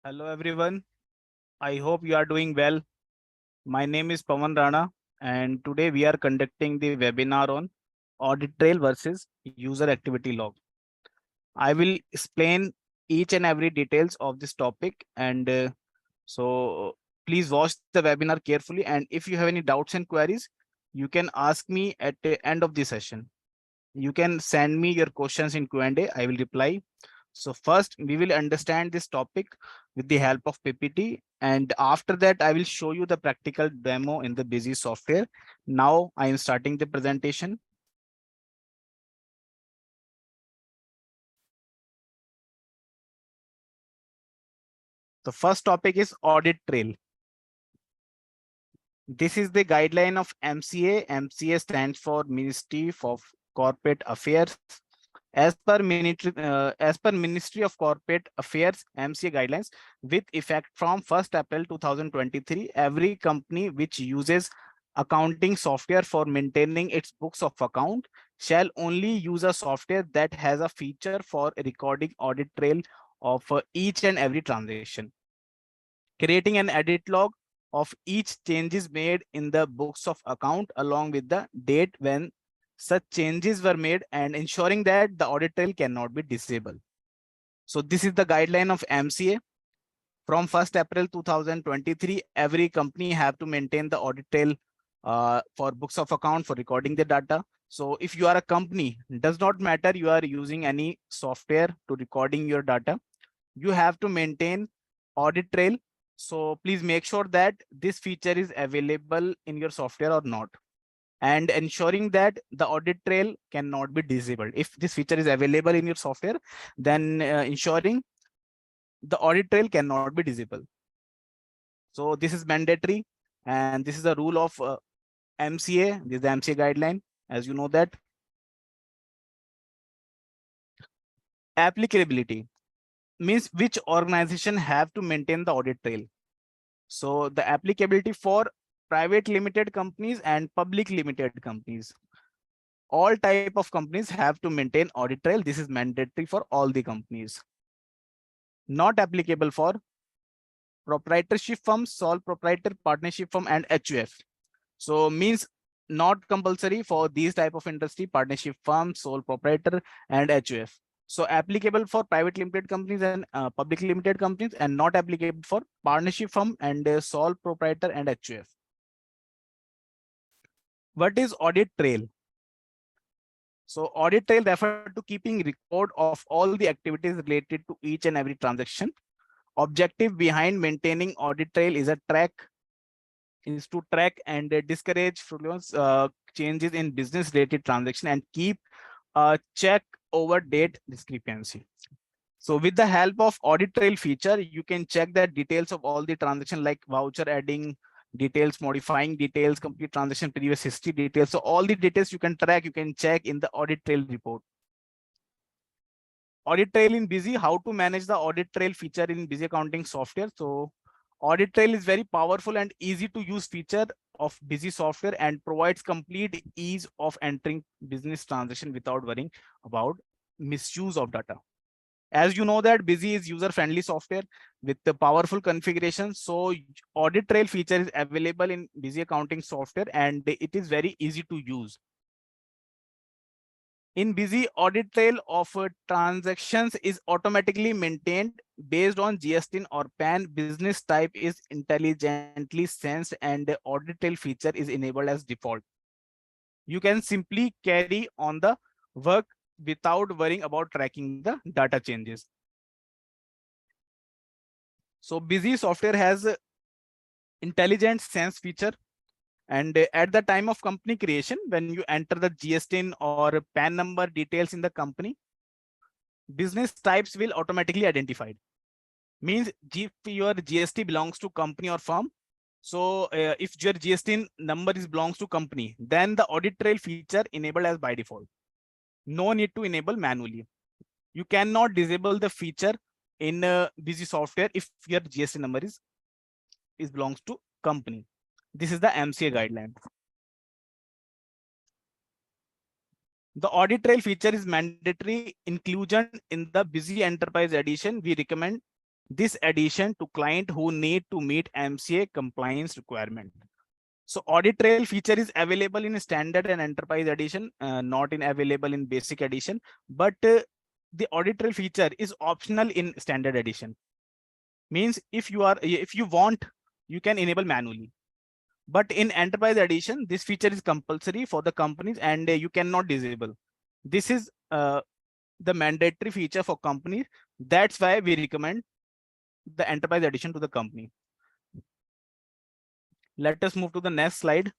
Hello everyone. I hope you are doing well. My name is Pawan Rana and today we are conducting the webinar on Audit Trail versus User Activity Log. I will explain each and every details of this topic and please watch the webinar carefully, and if you have any doubts and queries, you can ask me at the end of the session. You can send me your questions in Q&A. I will reply. So first, we will understand this topic with the help of PPT. And after that, I will show you the practical demo in the Busy software. Now I am starting the presentation. The first topic is Audit Trail. This is the guideline of MCA. MCA stands for Ministry of Corporate Affairs. As per Ministry of Corporate Affairs MCA guidelines, with effect from 1st April 2023, every company which uses accounting software for maintaining its books of account shall only use a software that has a feature for recording audit trail of each and every transaction, creating an edit log of each changes made in the books of account along with the date when such changes were made, and ensuring that the audit trail cannot be disabled. So this is the guideline of MCA. From 1st April 2023, every company have to maintain the audit trail for books of account for recording the data. So if you are a company, it does not matter you are using any software to recording your data, you have to maintain audit trail. So please make sure that this feature is available in your software or not, and ensuring that the audit trail cannot be disabled. If this feature is available in your software, then ensuring the audit trail cannot be disabled. So this is mandatory, and this is the rule of MCA. This is the MCA guideline, as you know that. Applicability means which organization have to maintain the audit trail. So the applicability for private limited companies and public limited companies. All type of companies have to maintain audit trail. This is mandatory for all the companies. Not applicable for proprietorship firm, sole proprietor, partnership firm, and HUF. So means not compulsory for these type of industry: partnership firm, sole proprietor, and HUF. So applicable for private limited companies and public limited companies, and not applicable for partnership firm and sole proprietor and HUF. What is audit trail? So audit trail refer to keeping record of all the activities related to each and every transaction. Objective behind maintaining audit trail is to track and discourage fraudulent changes in business related transaction and keep a check over date discrepancy. So with the help of audit trail feature, you can check the details of all the transaction like voucher adding details, modifying details, complete transaction previous history details. So all the details you can track, you can check in the audit trail report. Audit trail in Busy, how to manage the audit trail feature in Busy accounting software. So audit trail is very powerful and easy to use feature of Busy software and provides complete ease of entering business transaction without worrying about misuse of data. As you know that Busy is user-friendly software with the powerful configuration. So audit trail feature is available in Busy accounting software and it is very easy to use. In Busy, audit trail of transactions is automatically maintained based on GSTIN or PAN. Business type is intelligently sensed and the audit trail feature is enabled as default. You can simply carry on the work without worrying about tracking the data changes. So Busy software has intelligent sense feature, and at the time of company creation, when you enter the GSTIN or PAN number details in the company, business types will automatically identified. Means if your GST belongs to company or firm, so if your GST number is belongs to company, then the audit trail feature enabled as by default. No need to enable manually. You cannot disable the feature in Busy software if your GST number is belongs to company. This is the MCA guideline. The audit trail feature is mandatory inclusion in the Busy Enterprise Edition. We recommend this addition to client who need to meet MCA compliance requirement. So Audit Trail feature is available in standard and enterprise edition, not in available in basic edition, but the Audit Trail feature is optional in standard edition. Means if you want, you can enable manually. But in enterprise edition, this feature is compulsory for the companies and you cannot disable. This is the mandatory feature for companies. That's why we recommend the enterprise edition to the company. Let us move to the next slide.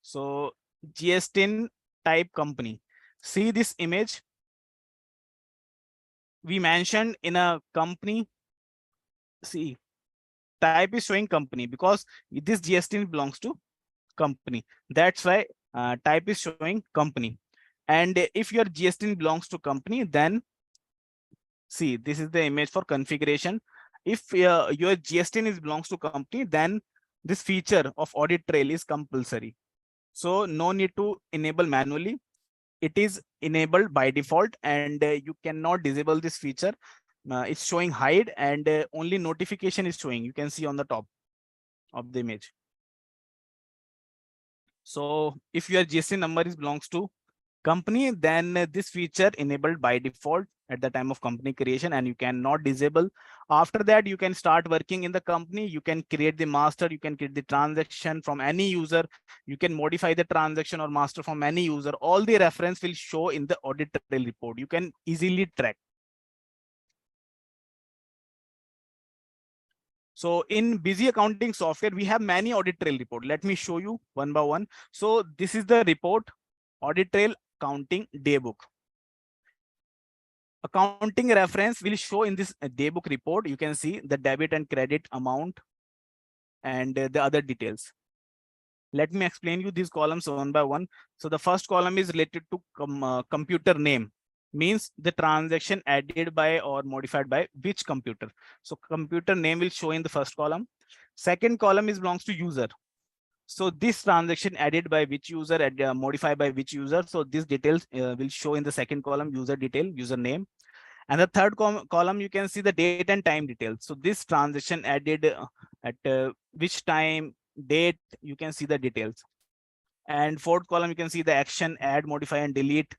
So GSTIN type company. See this image. We mentioned in a company. See, type is showing company because this GSTIN belongs to company. That's why type is showing company. And if your GSTIN belongs to company, then see, this is the image for configuration. If your GSTIN is belongs to company, then this feature of Audit Trail is compulsory. So no need to enable manually. It is enabled by default and you cannot disable this feature. It's showing hide and only notification is showing. You can see on the top of the image. So if your GST number is belongs to company, then this feature enabled by default at the time of company creation and you cannot disable. After that, you can start working in the company. You can create the master, you can create the transaction from any user, you can modify the transaction or master from any user. All the reference will show in the Audit Trail report. You can easily track. So in busy accounting software, we have many Audit Trail report. Let me show you one by one. So this is the report, Audit Trail accounting daybook. Accounting reference will show in this daybook report. You can see the debit and credit amount and the other details. Let me explain you these columns one by one. So the first column is related to computer name, means the transaction added by or modified by which computer. So computer name will show in the first column. Second column is belongs to user. So this transaction added by which user and modified by which user. So these details will show in the second column, user detail, user name. And the third column, you can see the date and time details. So this transaction added at which time, date, you can see the details. And fourth column, you can see the action, add, modify, and delete.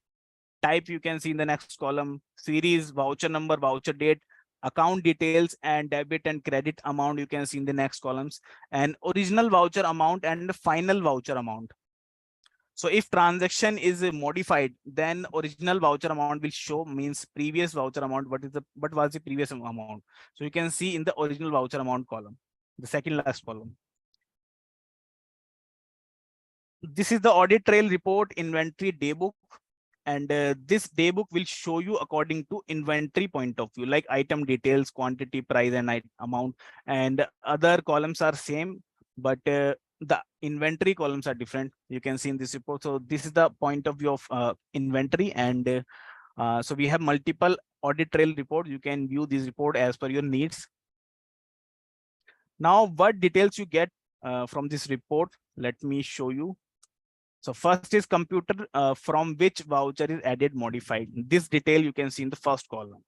Type, you can see in the next column. Series, voucher number, voucher date, account details, and debit and credit amount, you can see in the next columns. And original voucher amount and final voucher amount. So if transaction is modified, then original voucher amount will show, means previous voucher amount. What was the previous amount? So you can see in the original voucher amount column, the second last column. This is the Audit Trail report inventory daybook. And this daybook will show you according to inventory point of view, like item details, quantity, price, and amount. And other columns are same, but the inventory columns are different. You can see in this report. So this is the point of view of inventory. And so we have multiple Audit Trail reports. You can view this report as per your needs. Now, what details you get from this report? Let me show you. So first is computer from which voucher is added, modified. This detail you can see in the first column.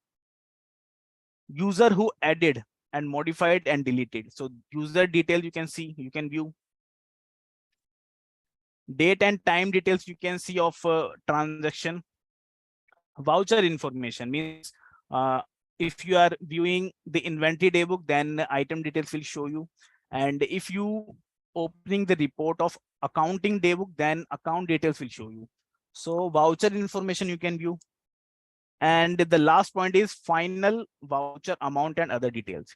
User who added and modified and deleted. So user detail you can see, you can view. Date and time details you can see of transaction. Voucher information means if you are viewing the inventory daybook, then item details will show you. And if you opening the report of accounting daybook, then account details will show you. So voucher information you can view. And the last point is final voucher amount and other details.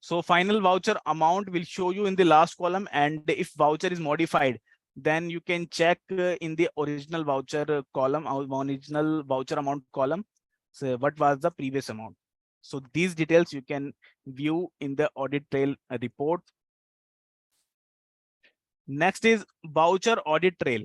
So final voucher amount will show you in the last column. And if voucher is modified, then you can check in the original voucher column or original voucher amount column. So what was the previous amount? So these details you can view in the Audit Trail report. Next is voucher Audit Trail.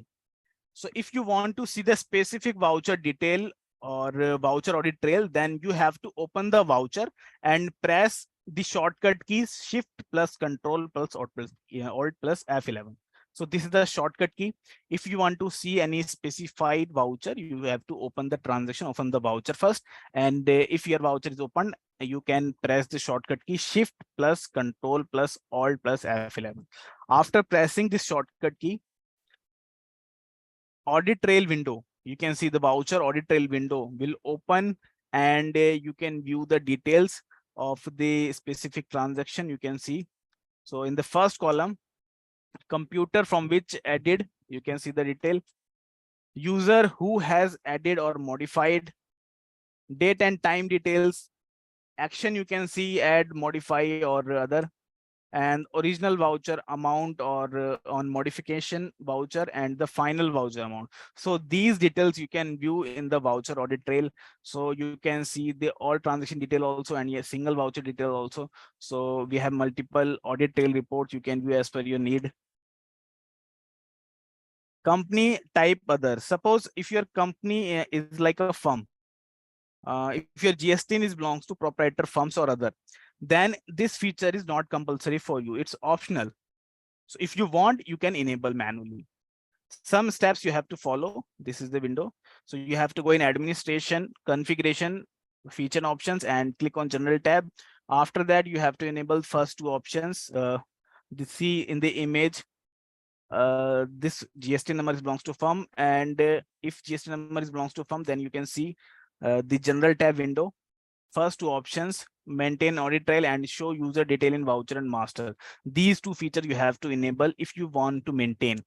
So if you want to see the specific voucher detail or voucher Audit Trail, then you have to open the voucher and press the shortcut keys Shift plus Control plus Alt plus F11. So this is the shortcut key. If you want to see any specified voucher, you have to open the transaction, open the voucher first. And if your voucher is open, you can press the shortcut key Shift plus Control plus Alt plus F11. After pressing this shortcut key, Audit Trail window, you can see the voucher Audit Trail window will open, and you can view the details of the specific transaction. You can see. So in the first column, computer from which added, you can see the detail, user who has added or modified, date and time details, action you can see add, modify or other, and original voucher amount or on modification voucher, and the final voucher amount. So these details you can view in the voucher audit trail. So you can see the all transaction detail also, and a single voucher detail also. So we have multiple audit trail reports you can view as per your need. Company type other. Suppose if your company is like a firm, if your GST is belongs to proprietor firms or other, then this feature is not compulsory for you. It's optional. So if you want, you can enable manually. Some steps you have to follow. This is the window. So you have to go in administration, configuration, feature and options, and click on general tab. After that, you have to enable first two options. See in the image, this GST number is belongs to firm, and if GST number is belongs to firm, then you can see the general tab window. First two options, maintain audit trail and show user detail in voucher and master. These two features you have to enable if you want to maintain.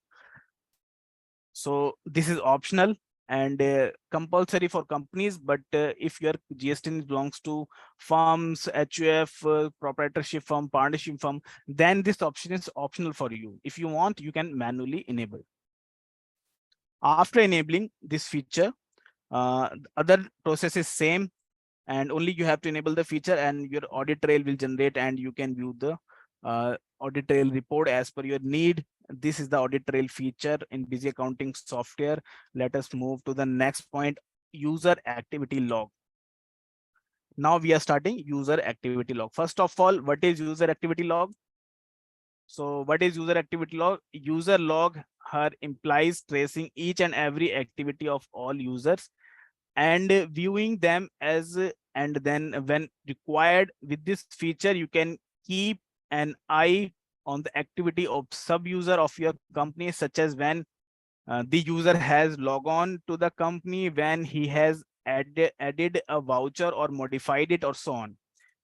So this is optional and compulsory for companies, but if your GST belongs to firms, HUF, proprietorship firm, partnership firm, then this option is optional for you. If you want, you can manually enable. After enabling this feature, other process is same, and only you have to enable the feature and your audit trail will generate, and you can view the audit trail report as per your need. This is the audit trail feature in busy accounting software. Let us move to the next point, user activity log. Now we are starting user activity log. First of all, what is user activity log? So what is user activity log? User log here implies tracing each and every activity of all users and viewing them as and then when required. With this feature, you can keep an eye on the activity of sub user of your company, such as when the user has log on to the company, when he has added a voucher or modified it, or so on.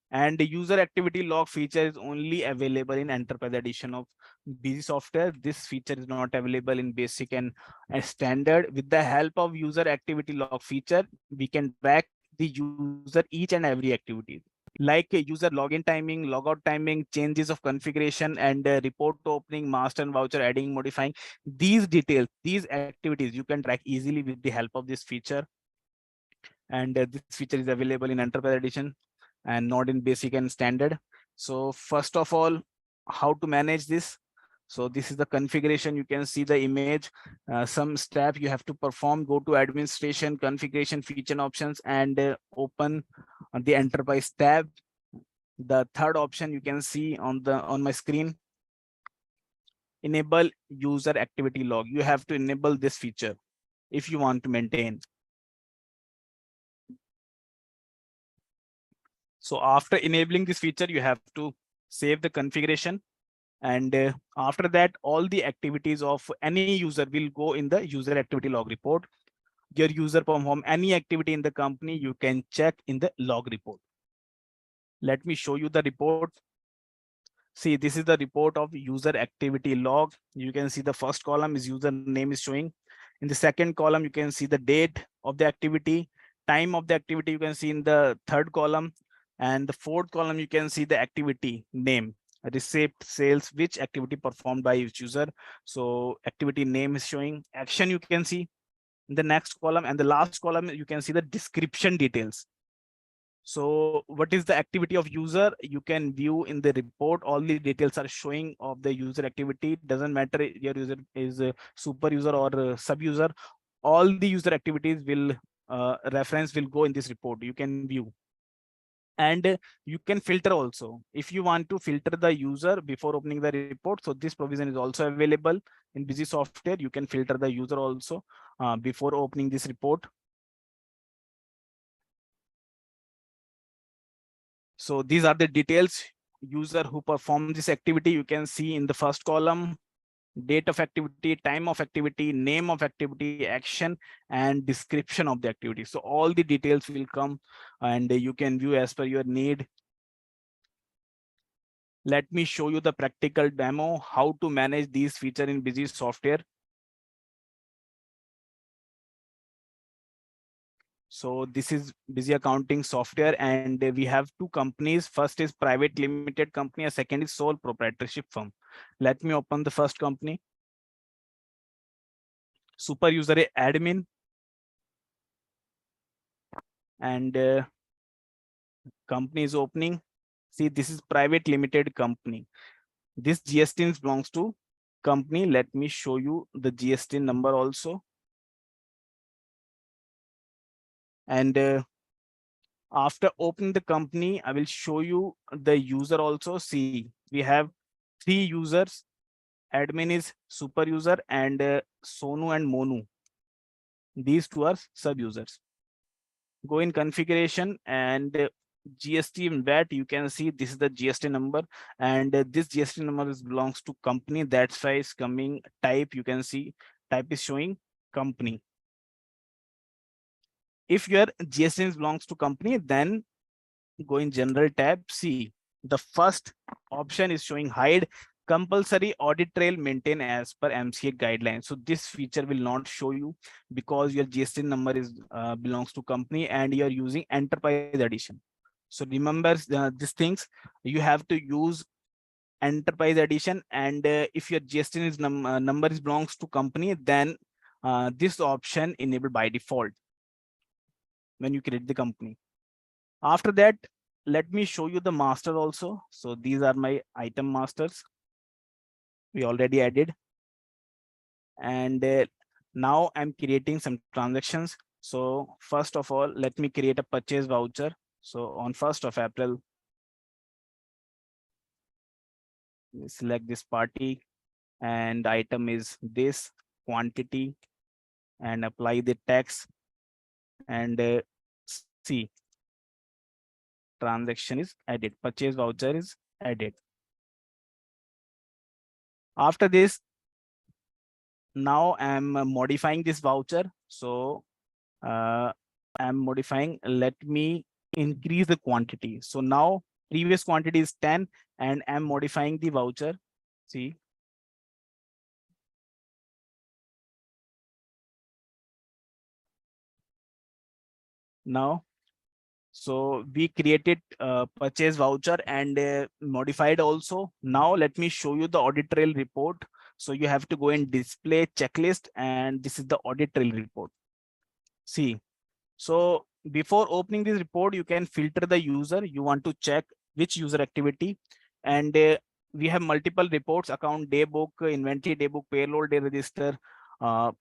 And the user activity log feature is only available in enterprise edition of busy software. This feature is not available in basic and standard. With the help of user activity log feature, we can track the user each and every activity, like user login timing, logout timing, changes of configuration, and report opening, master and voucher adding, modifying. These details, these activities you can track easily with the help of this feature. And this feature is available in enterprise edition and not in basic and standard. So first of all, how to manage this? So this is the configuration. You can see the image. Some step you have to perform. Go to administration, configuration, feature options, and open the enterprise tab. The third option you can see on my screen, enable user activity log. You have to enable this feature if you want to maintain. So after enabling this feature, you have to save the configuration. And after that, all the activities of any user will go in the user activity log report. Your user perform any activity in the company, you can check in the log report. Let me show you the report. See, this is the report of user activity log. You can see the first column is user name is showing. In the second column, you can see the date of the activity, time of the activity you can see in the third column. And the fourth column, you can see the activity name, receipt, sales, which activity performed by each user. So activity name is showing, action you can see in the next column, and the last column, you can see the description details. So what is the activity of user? You can view in the report. All the details are showing of the user activity. Doesn't matter your user is a super user or a sub user. All the user activities will reference will go in this report. You can view. And you can filter also if you want to filter the user before opening the report. So this provision is also available in busy software. You can filter the user also before opening this report. So these are the details: user who performed this activity. You can see in the first column, date of activity, time of activity, name of activity, action, and description of the activity. So all the details will come and you can view as per your need. Let me show you the practical demo how to manage these features in busy software. So this is busy accounting software, and we have two companies. First is private limited company, and second is sole proprietorship firm. Let me open the first company. Super user admin, and company is opening. See, this is private limited company. This GST belongs to company. Let me show you the GST number also. And after opening the company, I will show you the user also. See, we have three users. Admin is super user, and Sonu and Monu. These two are sub users. Go in configuration, and GST and VAT. You can see this is the GST number, and this GST number belongs to company. That's why it's coming type. You can see type is showing company. If your GST belongs to company, then go in general tab. See, the first option is showing hide compulsory audit trail maintain as per MCA guidelines. So this feature will not show you because your GST number is belongs to company and you're using enterprise edition. So remember these things. You have to use enterprise edition, and if your GST is number is belongs to company, then this option enabled by default when you create the company. After that, let me show you the master also. So these are my item masters. We already added. And now I'm creating some transactions. So first of all, let me create a purchase voucher. So on 1st of April, select this party, and item is this quantity, and apply the tax, and see, transaction is added. Purchase voucher is added. After this, now I'm modifying this voucher. So I'm modifying, let me increase the quantity. So now previous quantity is 10, and I'm modifying the voucher. See, now, so we created purchase voucher and modified also. Now let me show you the audit trail report. So you have to go in display checklist, and this is the audit trail report. See, so before opening this report, you can filter the user. You want to check which user activity, and we have multiple reports: account day book, inventory day book, payroll day register,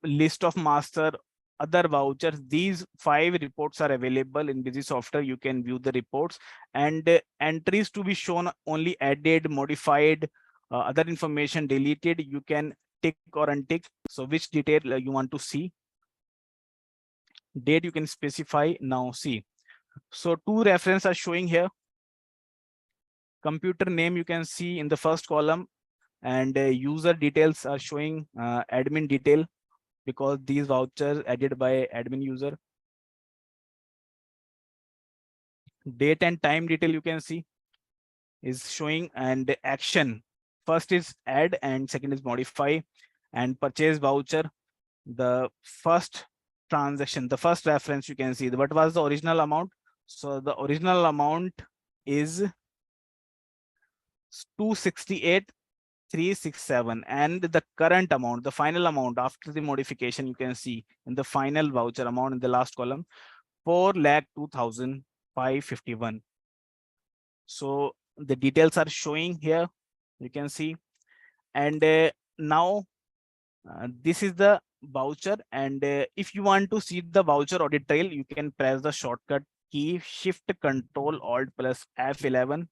list of master, other vouchers. These 5 reports are available in busy software. You can view the reports, and entries to be shown only added, modified, other information deleted. You can tick or untick. So which detail you want to see. Date you can specify. Now see, so 2 references are showing here. Computer name you can see in the first column, and user details are showing admin detail, because these vouchers added by admin user. Date and time detail you can see is showing, and action, first is add and second is modify. And purchase voucher, the first transaction, the first reference, you can see what was the original amount. So the original amount is 268,367, and the current amount, the final amount after the modification, you can see in the final voucher amount in the last column, 4,02,551. So the details are showing here, you can see. And now this is the voucher, and if you want to see the voucher audit trail, you can press the shortcut key, Shift Control Alt plus F11.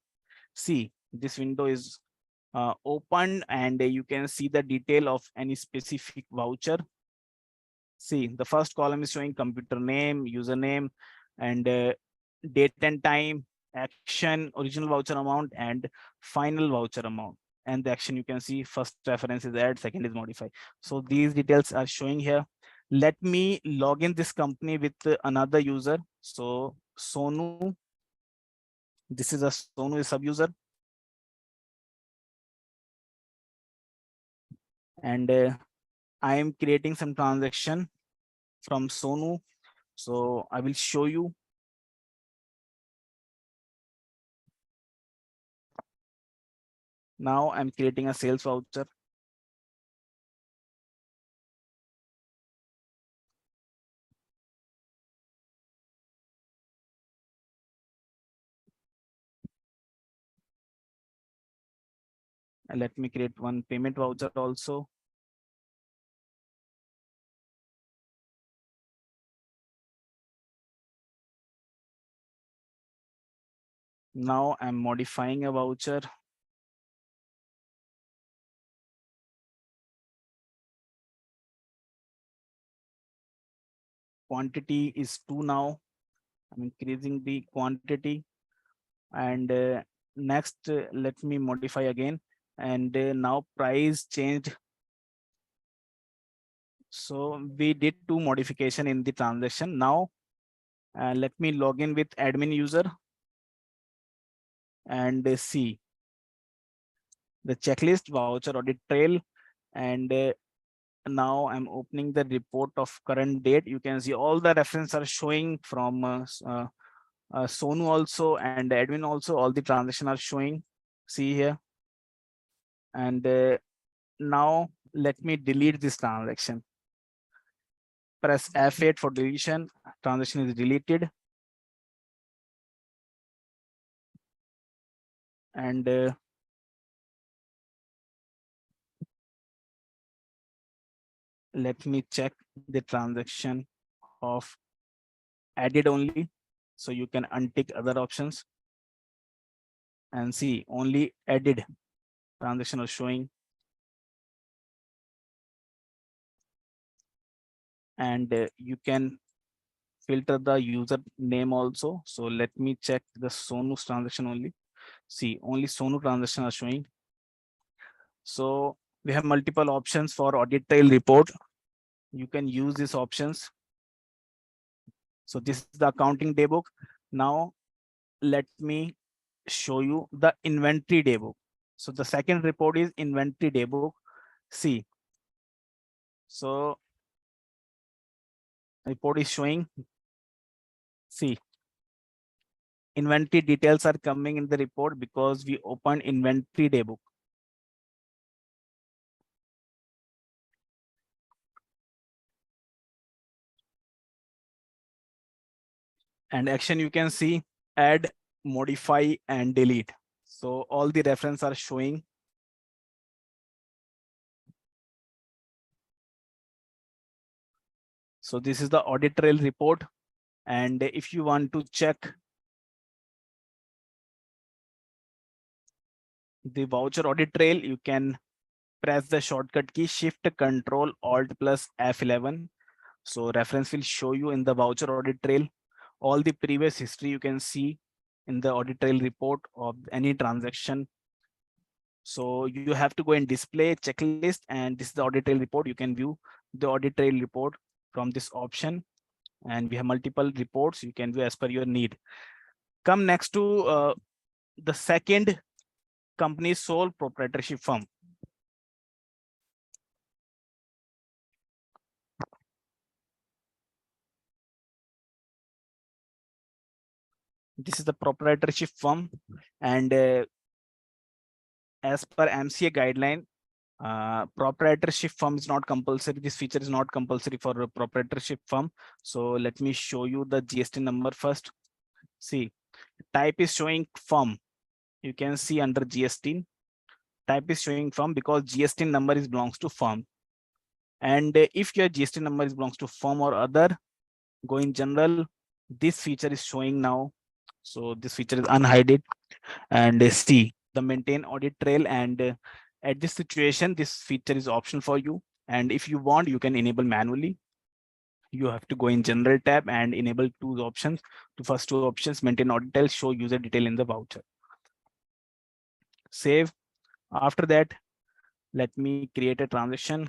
See, this window is opened, and you can see the detail of any specific voucher. See, the first column is showing computer name, username, and date and time, action, original voucher amount, and final voucher amount. And the action, you can see first reference is add, second is modify. So these details are showing here. Let me log in this company with another user. So Sonu, this is a Sonu is sub user, and I am creating some transaction from Sonu. So I will show you. Now I'm creating a sales voucher. And let me create one payment voucher also. Now I'm modifying a voucher. Quantity is 2 now. I'm increasing the quantity. And next, let me modify again. And now price changed. So we did 2 modification in the transaction. Now let me log in with admin user and see the checklist, voucher audit trail. And now I'm opening the report of current date. You can see all the references are showing from Sonu also and admin also. All the transactions are showing. See here. And now let me delete this transaction. Press F8 for deletion. Transaction is deleted. And let me check the transaction of added only. So you can untick other options and see only added transaction are showing. And you can filter the user name also. So let me check the Sonu's transaction only. See, only Sonu transaction are showing. So we have multiple options for audit trail report. You can use these options. So this is the accounting daybook. Now let me show you the inventory daybook. So the second report is inventory daybook. See, so report is showing. See, inventory details are coming in the report because we opened inventory daybook. And action, you can see add, modify, and delete. So all the reference are showing. So this is the audit trail report. And if you want to check the voucher audit trail, you can press the shortcut key Shift Control Alt plus F11. So reference will show you in the voucher audit trail. All the previous history you can see in the audit trail report of any transaction. So you have to go and display checklist, and this is the audit trail report. You can view the audit trail report from this option, and we have multiple reports you can view as per your need. Come next to the second company, sole proprietorship firm. This is the proprietorship firm, and as per MCA guideline, proprietorship firm is not compulsory. This feature is not compulsory for a proprietorship firm. So let me show you the GST number first. See, type is showing firm. You can see under GST, type is showing firm because GST number is belongs to firm. And if your GST number is belongs to firm or other, go in general, This feature is showing now. So this feature is unhided, and see the maintain audit trail. And at this situation, this feature is optional for you. And if you want, you can enable manually. You have to go in general tab and enable two options. The first two options, maintain audit trail, show user detail in the voucher. Save. After that, let me create a transaction.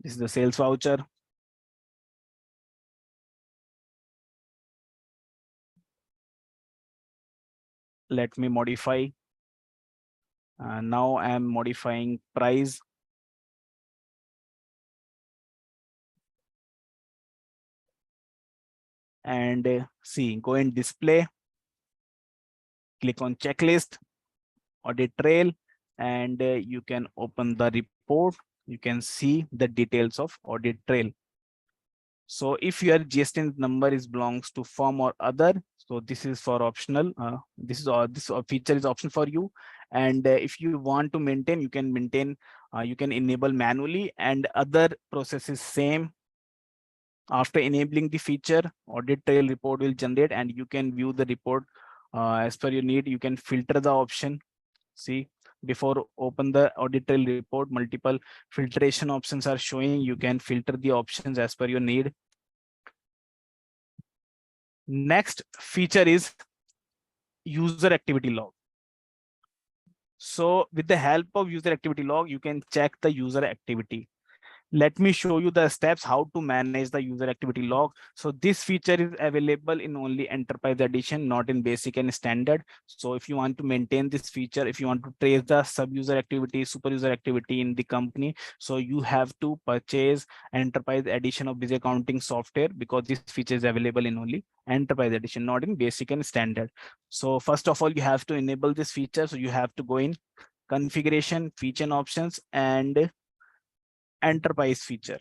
This is the sales voucher. Let me modify. Now I am modifying price. And see, go in display, click on checklist, audit trail, and you can open the report. You can see the details of audit trail. So if your GST number is belongs to firm or other, so this is for optional. This feature is option for you. And if you want to maintain, you can maintain. You can enable manually, and other processes same. After enabling the feature, audit trail report will generate, and you can view the report as per your need. You can filter the option. See, before open the audit trail report, multiple filtration options are showing. You can filter the options as per your need. Next feature is user activity log. So with the help of user activity log, you can check the user activity. Let me show you the steps how to manage the user activity log. So this feature is available in only enterprise edition, not in basic and standard. So if you want to maintain this feature, if you want to trace the sub user activity, super user activity in the company, so you have to purchase enterprise edition of busy accounting software, because this feature is available in only enterprise edition, not in basic and standard. So first of all, you have to enable this feature. So you have to go in configuration, feature and options, and enterprise feature.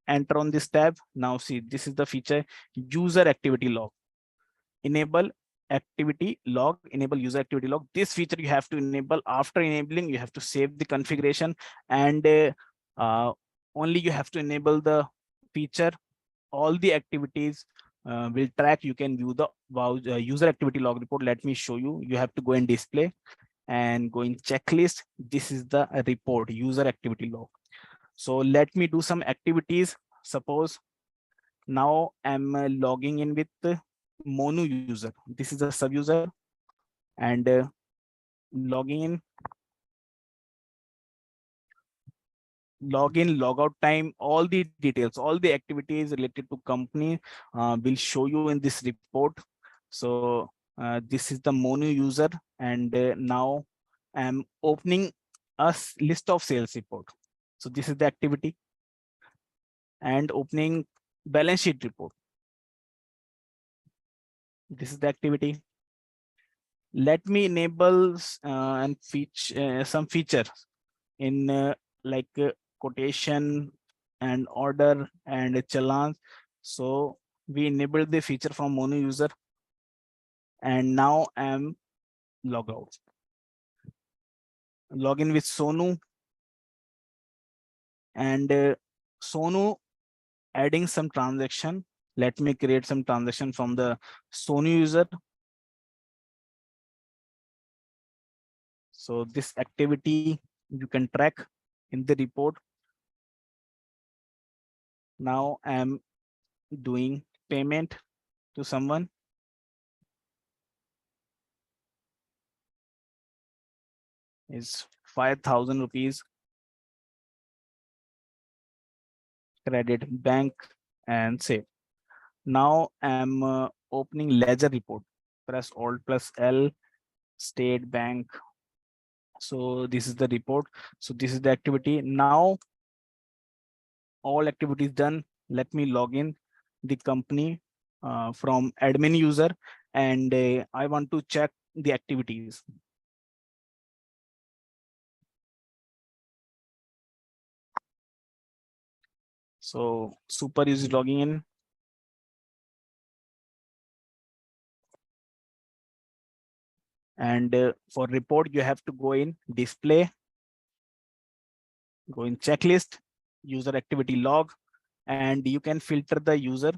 Enter on this tab. Now see, this is the feature, user activity log. Enable activity log, enable user activity log. This feature you have to enable. After enabling, you have to save the configuration, and only you have to enable the feature. All the activities will track. You can view the user activity log report. Let me show you. You have to go in display and go in checklist. This is the report, user activity log. So let me do some activities. Suppose now I'm logging in with Monu user. This is a sub user, and logging in, login, logout time, all the details, all the activities related to company will show you in this report. So this is the Monu user, and now I'm opening a list of sales report. So this is the activity, and opening balance sheet report. This is the activity. Let me enable and feature some features in like quotation and order and challans. So we enable the feature from Mono user, and now I'm log out. Login with Sonu, and Sonu adding some transaction. Let me create some transaction from the Sonu user. So this activity you can track in the report. Now I'm doing payment to someone. Is 5,000 rupees credit bank, and save. Now I'm opening ledger report. Press Alt plus L, State Bank. So this is the report. So this is the activity. Now all activities done. Let me log in the company from admin user, and I want to check the activities. So super user logging in. And for report, you have to go in display, go in checklist, user activity log, and you can filter the user.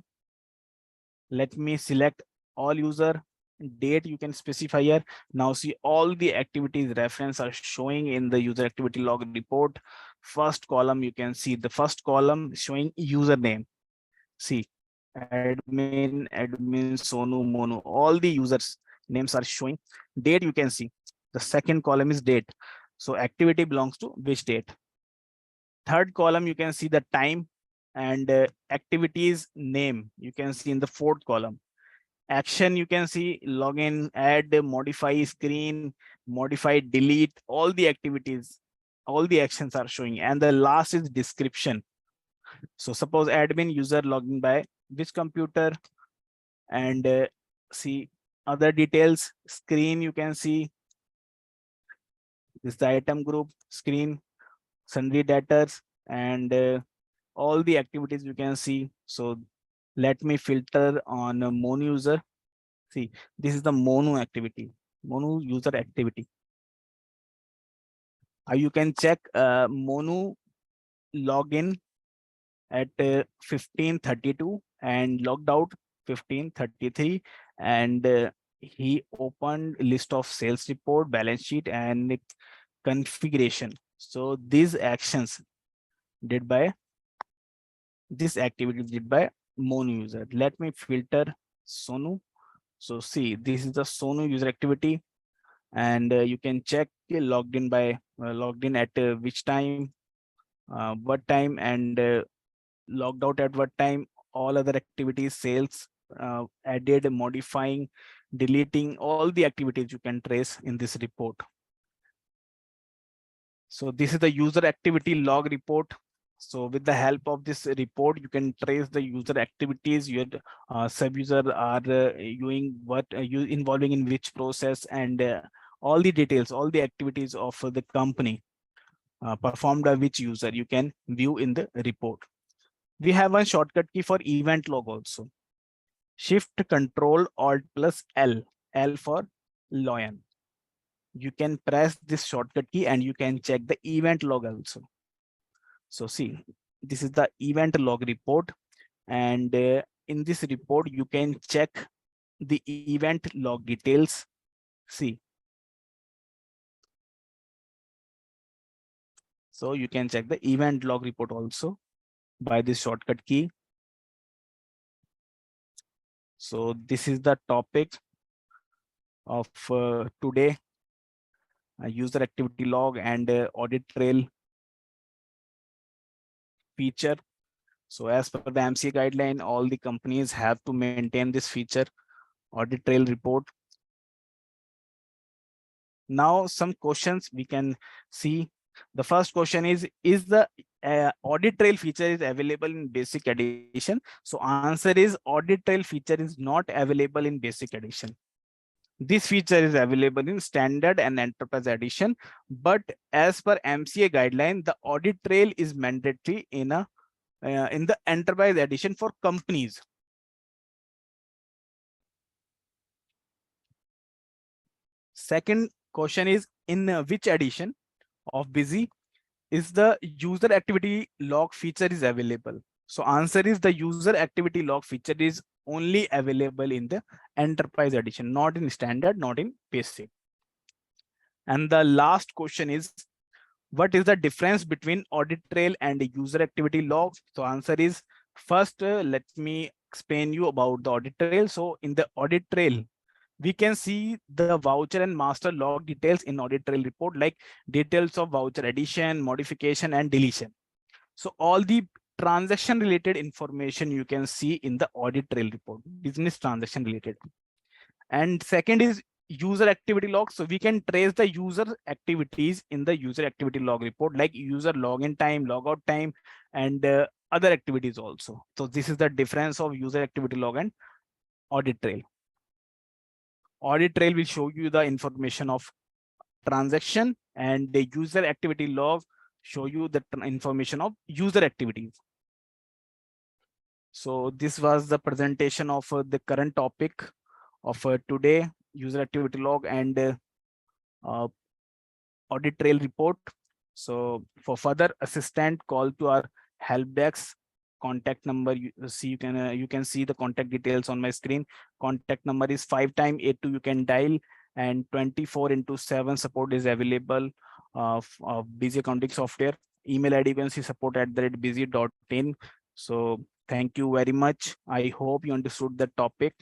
Let me select all user, date you can specify here. Now see all the activities reference are showing in the user activity log report. First column, you can see the first column showing username. See, admin, Sonu, Monu, all the users names are showing. Date you can see. The second column is date. So activity belongs to which date. Third column, you can see the time, and activities name you can see in the fourth column. Action, you can see login, add, modify screen, modify, delete, all the activities, all the actions are showing. And the last is description. So suppose admin user login by which computer, and see other details. Screen, you can see this the item group, screen, sundry debtors, and all the activities you can see. So let me filter on a Mono user. See, this is the Mono activity, Mono user activity. You can check Mono login at 1532 and logged out 1533, and he opened list of sales report, balance sheet, and configuration. So these actions did by this activity did by Mono user. Let me filter Sonu. So see, this is the Sonu user activity, and you can check logged in by logged in at which time, what time, and logged out at what time. All other activities, sales, added, modifying, deleting, all the activities you can trace in this report. So this is the user activity log report. So with the help of this report, you can trace the user activities, your sub-user are doing what, you involving in which process, and all the details, all the activities of the company performed by which user you can view in the report. We have one shortcut key for event log also. Shift Control Alt plus L, L for lion. You can press this shortcut key and you can check the event log also. So see, this is the event log report, and in this report you can check the event log details. See, so you can check the event log report also by this shortcut key. So this is the topic of today, user activity log and audit trail feature. So as per the MCA guideline, all the companies have to maintain this feature, audit trail report. Now some questions we can see. The first question is the audit trail feature is available in basic edition? So answer is audit trail feature is not available in basic edition. This feature is available in standard and enterprise edition, but as per MCA guideline, the audit trail is mandatory in the enterprise edition for companies. Second question is, in which edition of Busy is the user activity log feature is available? So answer is the user activity log feature is only available in the enterprise edition, not in standard, not in basic. And the last question is, what is the difference between audit trail and user activity log? So answer is, first let me explain you about the audit trail. So in the audit trail, we can see the voucher and master log details in audit trail report, like details of voucher addition, modification, and deletion. So all the transaction related information you can see in the audit trail report, business transaction related. And second is user activity log. So we can trace the user activities in the user activity log report, like user login time, logout time, and other activities also. So this is the difference of user activity log and audit trail. Audit trail will show you the information of transaction, and the user activity log show you the information of user activities. So this was the presentation of the current topic of today, user activity log and uh, Audit Trail report. So for further assistant, call to our help desk. Contact number, you can see the contact details on my screen. Contact number is 5 times 82. You can dial, and 24/7 support is available of busy accounting software. Email ID, you can see support@busy.in. So thank you very much. I hope you understood the topic.